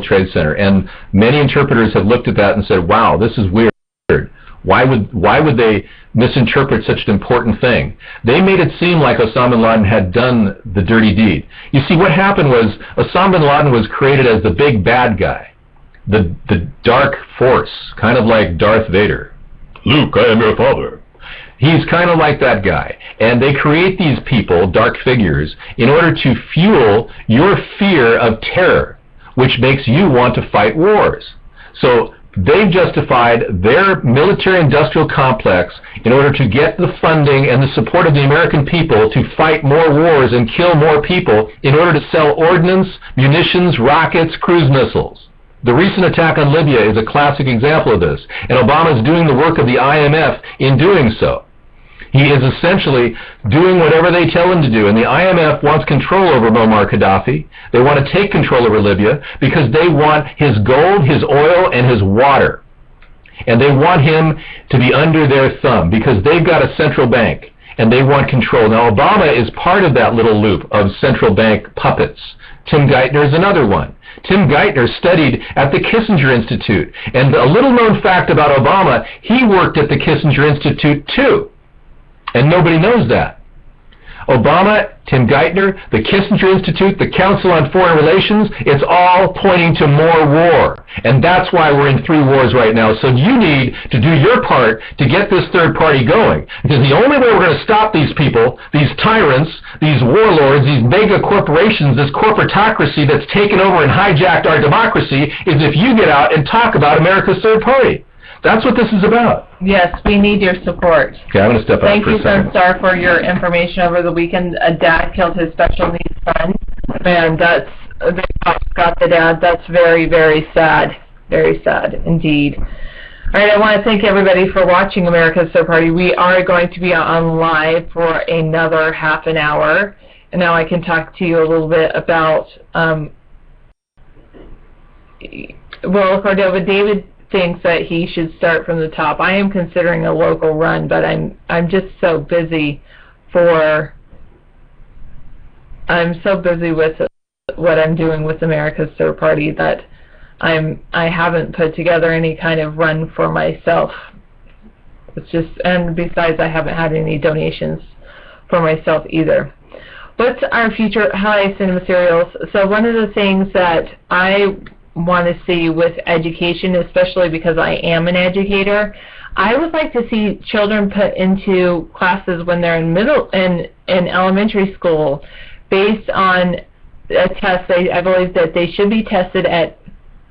World Trade Center. And many interpreters have looked at that and said, wow, this is weird. Why would they misinterpret such an important thing? They made it seem like Osama bin Laden had done the dirty deed. You see, what happened was Osama bin Laden was created as the big bad guy, the dark force, kind of like Darth Vader. Luke, I am your father. He's kind of like that guy. And they create these people, dark figures, in order to fuel your fear of terror, which makes you want to fight wars. So they've justified their military-industrial complex in order to get the funding and the support of the American people to fight more wars and kill more people in order to sell ordnance, munitions, rockets, cruise missiles. The recent attack on Libya is a classic example of this, and Obama is doing the work of the IMF in doing so. He is essentially doing whatever they tell him to do, and the IMF wants control over Muammar Gaddafi. They want to take control over Libya because they want his gold, his oil, and his water. And they want him to be under their thumb because they've got a central bank, and they want control. Now, Obama is part of that little loop of central bank puppets. Tim Geithner is another one. Tim Geithner studied at the Kissinger Institute, and a little-known fact about Obama, he worked at the Kissinger Institute too. And nobody knows that. Obama, Tim Geithner, the Kissinger Institute, the Council on Foreign Relations, it's all pointing to more war. And that's why we're in 3 wars right now. So you need to do your part to get this third party going. Because the only way we're going to stop these people, these tyrants, these warlords, these mega corporations, this corporatocracy that's taken over and hijacked our democracy, is if you get out and talk about America's third party. That's what this is about. Yes, we need your support. Okay, I'm going to step out for a second. Thank you, Star, for your information over the weekend. A dad killed his special needs son, and they got the dad. That's very, very sad. Very sad indeed. All right, I want to thank everybody for watching America's Third Party. We are going to be on live for another half an hour, and now I can talk to you a little bit about, well, Cordova, David thinks that he should start from the top. I am considering a local run, but I'm just so busy with what I'm doing with America's Third Party that I haven't put together any kind of run for myself. It's just, and besides, I haven't had any donations for myself either. What's our future? Hi, Cinema Serials. So one of the things that I want to see with education, especially because I am an educator, I would like to see children put into classes when they're in elementary school based on a test. I believe that they should be tested at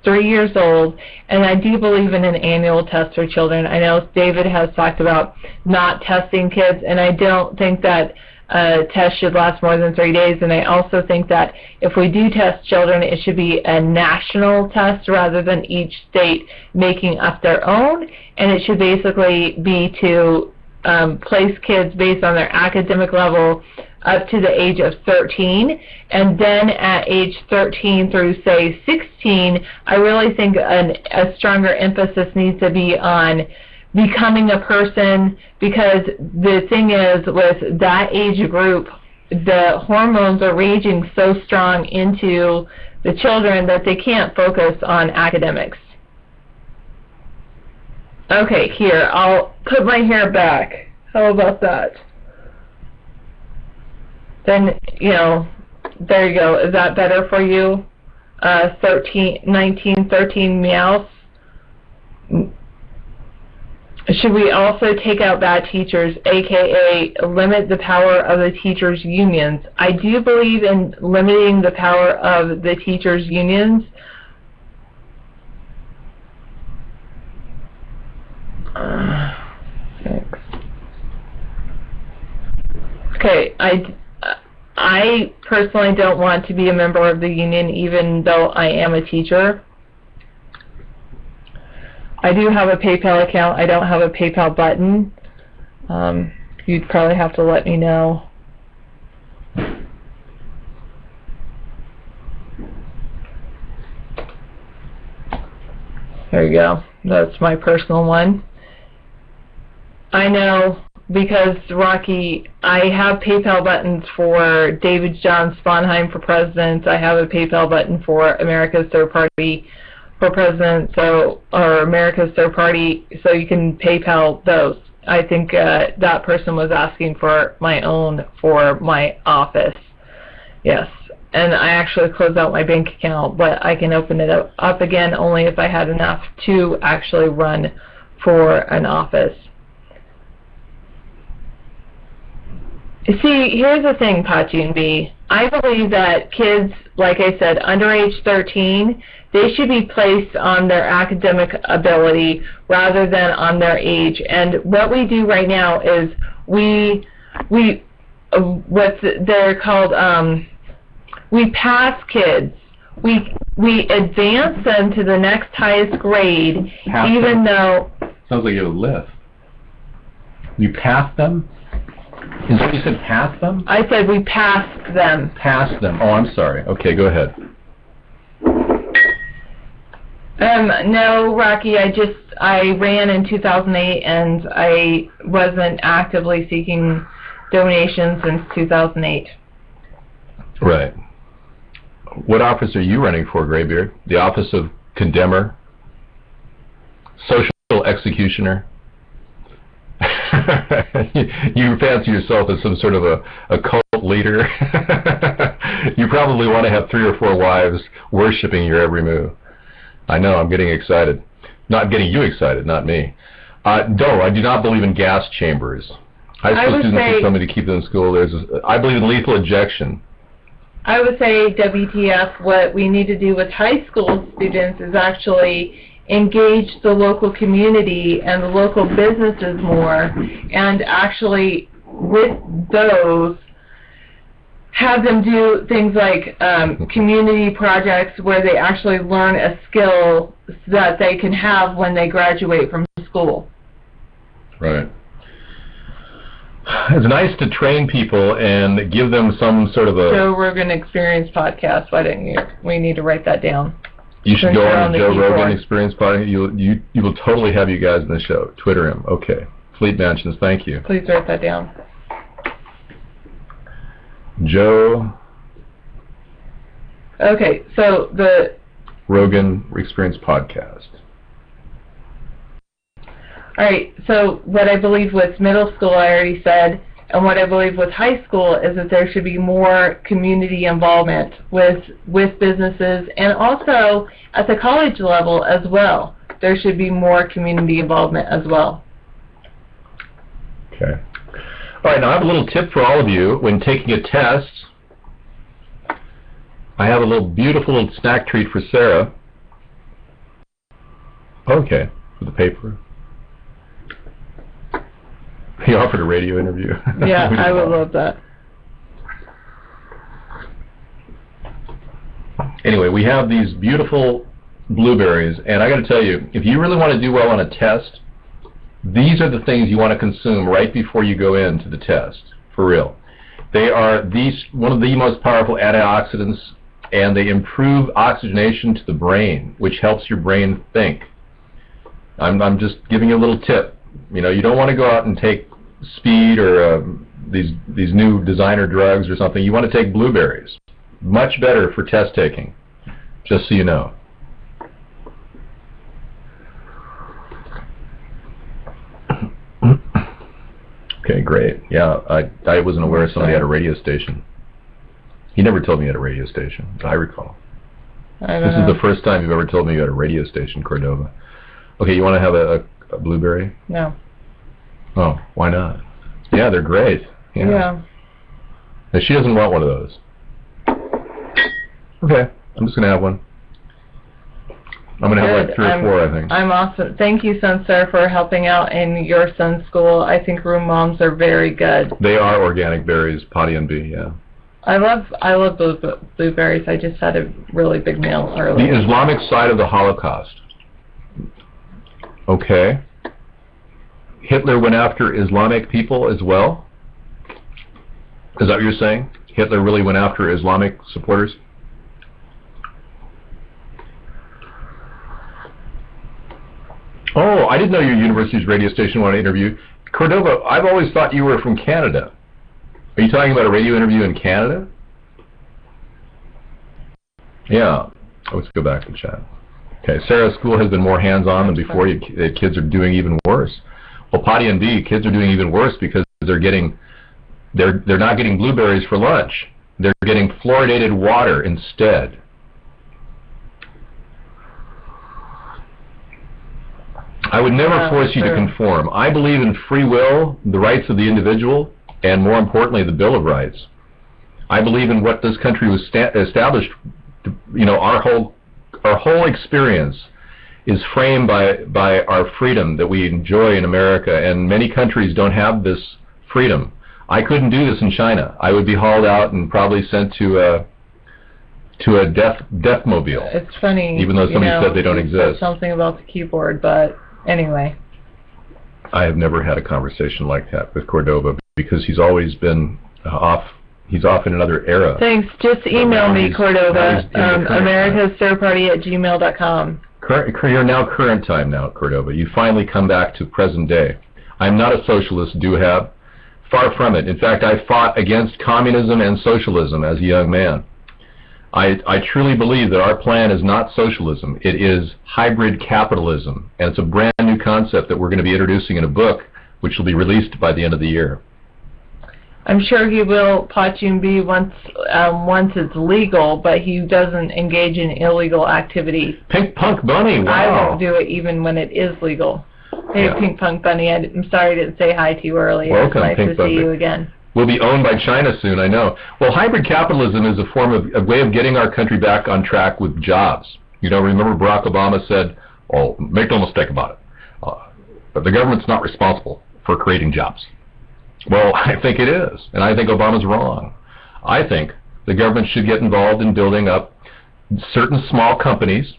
3 years old, and I do believe in an annual test for children. I know David has talked about not testing kids, and I don't think that a test should last more than 3 days, and I also think that if we do test children, it should be a national test rather than each state making up their own, and it should basically be to place kids based on their academic level up to the age of 13, and then at age 13 through, say, 16, I really think a stronger emphasis needs to be on becoming a person, because the thing is, with that age group, the hormones are raging so strong into the children that they can't focus on academics. Okay, here, I'll put my hair back. How about that? Then, you know, there you go. Is that better for you? 13 meows. Should we also take out bad teachers, aka limit the power of the teachers' unions? I do believe in limiting the power of the teachers' unions. Okay, I personally don't want to be a member of the union, even though I am a teacher. I do have a PayPal account. I don't have a PayPal button. You'd probably have to let me know. There you go. That's my personal one. I know because, Rocky, I have PayPal buttons for David Jon Sponheim for president. I have a PayPal button for America's Third Party for president, or America's Third Party, so you can PayPal those. I think that person was asking for my own for my office. Yes. And I actually closed out my bank account, but I can open it up again only if I had enough to actually run for an office. See, here's the thing, Pachin B. I believe that kids, like I said, under age 13, they should be placed on their academic ability rather than on their age. And what we do right now is we pass kids. We advance them to the next highest grade, even though... Sounds like you have a lift. You pass them? Is that what you said, pass them? I said we passed them. Passed them. Oh, I'm sorry. Okay, go ahead. No, Rocky, I ran in 2008, and I wasn't actively seeking donations since 2008. Right. What office are you running for, Graybeard? The office of condemner? Social executioner? You fancy yourself as some sort of a cult leader. You probably want to have 3 or 4 wives worshiping your every move. I know, I'm getting excited. Not getting you excited, not me. No, I do not believe in gas chambers. High school students can tell me to keep them in school. I believe in lethal injection. I would say, WTF, what we need to do with high school students is actually engage the local community and the local businesses more, and actually, with those, have them do things like community projects where they actually learn a skill that they can have when they graduate from school. Right. It's nice to train people and give them some sort of a... Joe Rogan Experience Podcast. Why didn't you? We need to write that down. You should go on the Joe Rogan Experience Podcast. You will totally have you guys in the show. Twitter him. Okay. Fleet Mansions, thank you. Please write that down. Joe... Okay, so the... Rogan Experience Podcast. All right, so what I believe with middle school, I already said, and what I believe with high school is that there should be more community involvement with businesses, and also at the college level as well. There should be more community involvement as well. Okay. All right, now I have a little tip for all of you. When taking a test, I have a beautiful little snack treat for Sarah. Okay, for the paper. He offered a radio interview. Yeah, I would love that. Anyway, we have these beautiful blueberries, and I got to tell you, if you really want to do well on a test, these are the things you want to consume right before you go into the test, for real. They are one of the most powerful antioxidants, and they improve oxygenation to the brain, which helps your brain think. I'm just giving you a little tip. You know, you don't want to go out and take speed or these new designer drugs or something. You want to take blueberries. Much better for test taking, just so you know. Okay, great. Yeah, I wasn't aware somebody had a radio station. He never told me he had a radio station, as I recall. This is the first time you've ever told me you had a radio station, Cordova. Okay, you want to have a blueberry? No. Oh, why not? Yeah, they're great. Yeah. Now, she doesn't want one of those. Okay, I'm just going to have one. I'm going to have like 3 or 4, I think. I'm awesome. Thank you, son, sir, for helping out in your son's school. I think room moms are very good. They are organic berries, Potty and B, yeah. I love blueberries. I just had a really big meal earlier. The Islamic side of the Holocaust. Okay. Hitler went after Islamic people as well? Is that what you're saying? Hitler really went after Islamic supporters? Oh, I didn't know your university's radio station wanted to interview. Cordova, I've always thought you were from Canada. Are you talking about a radio interview in Canada? Yeah. Let's go back to chat. Okay, Sarah, school has been more hands-on than before. Kids are doing even worse. Well, Potty and B, kids are doing even worse because they're not getting blueberries for lunch. They're getting fluoridated water instead. I would never force you to conform. I believe in free will, the rights of the individual, and more importantly, the Bill of Rights. I believe in what this country was established. You know, our whole experience is framed by our freedom that we enjoy in America, and many countries don't have this freedom. I couldn't do this in China. I would be hauled out and probably sent to a death mobile. It's funny, even though somebody said they don't exist. Something about the keyboard, but anyway. I have never had a conversation like that with Cordova because he's always been off. He's off in another era. Thanks. Just email me, Cordova. americasthirdparty@gmail.com. You're now current time now, Cordova. You finally come back to present day. I'm not a socialist, Duhab. Far from it. In fact, I fought against communism and socialism as a young man. I truly believe that our plan is not socialism. It is hybrid capitalism, and it's a brand new concept that we're going to be introducing in a book, which will be released by the end of the year. I'm sure he will Pachun B once it's legal, but he doesn't engage in illegal activities. Pink Punk Bunny, wow. I won't do it even when it is legal. Hey, yeah. Pink Punk Bunny, I'm sorry I didn't say hi to you earlier. Welcome, it's nice Pink to Bunny. see you again. We'll be owned by China soon, I know. Well, hybrid capitalism is a way of getting our country back on track with jobs. You know, remember Barack Obama said, oh, make no mistake about it, the government's not responsible for creating jobs. Well, I think it is, and I think Obama's wrong. I think the government should get involved in building up certain small companies,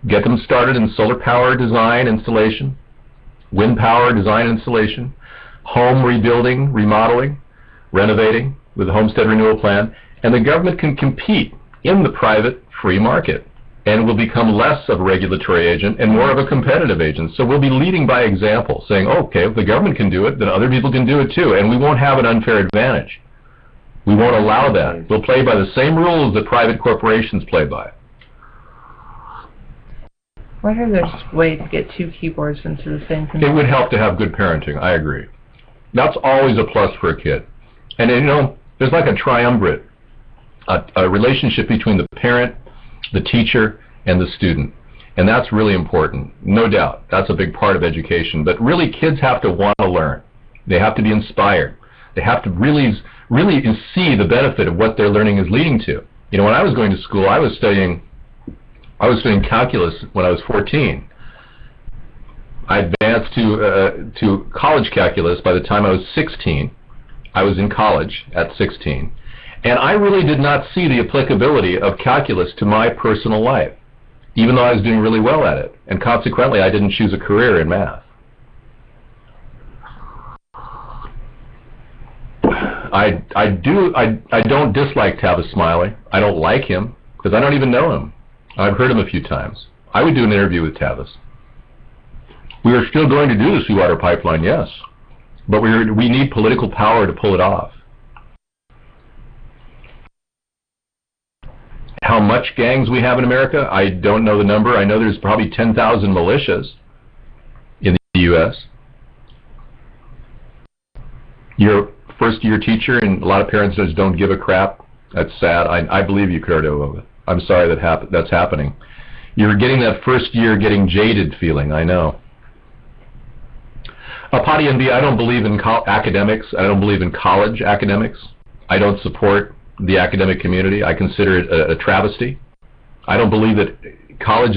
get them started in solar power design, installation, wind power design, installation, home rebuilding, remodeling, renovating with a homestead renewal plan, and the government can compete in the private free market and will become less of a regulatory agent and more of a competitive agent. So we'll be leading by example, saying, oh, okay, if the government can do it, then other people can do it too, and we won't have an unfair advantage. We won't allow that. We'll play by the same rules that private corporations play by. What are there ways to get two keyboards into the same computer? It would help to have good parenting, I agree. That's always a plus for a kid. And you know, there's like a triumvirate, a relationship between the parent, the teacher, and the student. And that's really important, no doubt. That's a big part of education. But really, kids have to want to learn. They have to be inspired. They have to really see the benefit of what their learning is leading to. You know, when I was going to school, I was studying calculus when I was 14. I advanced to college calculus by the time I was 16. I was in college at 16. And I really did not see the applicability of calculus to my personal life, even though I was doing really well at it. And consequently, I didn't choose a career in math. I don't dislike Tavis Smiley. I don't like him because I don't even know him. I've heard him a few times. I would do an interview with Tavis. We are still going to do the seawater pipeline, yes, but we need political power to pull it off. How much gangs we have in America, I don't know the number. I know there's probably 10,000 militias in the U.S. You're a first-year teacher, and a lot of parents just don't give a crap. That's sad. I believe you, Cordova. I'm sorry that's happening. You're getting that first year getting jaded feeling, I know. Potty NB, I don't believe in academics. I don't believe in college academics. I don't support the academic community. I consider it a travesty. I don't believe that college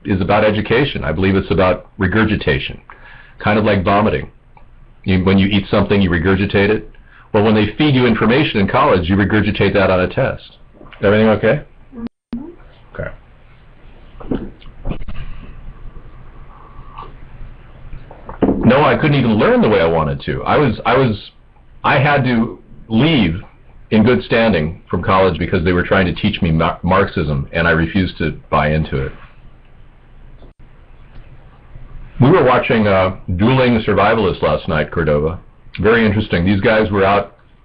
is about education. I believe it's about regurgitation, kind of like vomiting. When you eat something, you regurgitate it. Well, when they feed you information in college, you regurgitate that on a test. Everything okay? Okay. No, I couldn't even learn the way I wanted to. I had to leave in good standing from college because they were trying to teach me Marxism, and I refused to buy into it. We were watching Dueling Survivalists last night, Cordova. Very interesting. These guys were out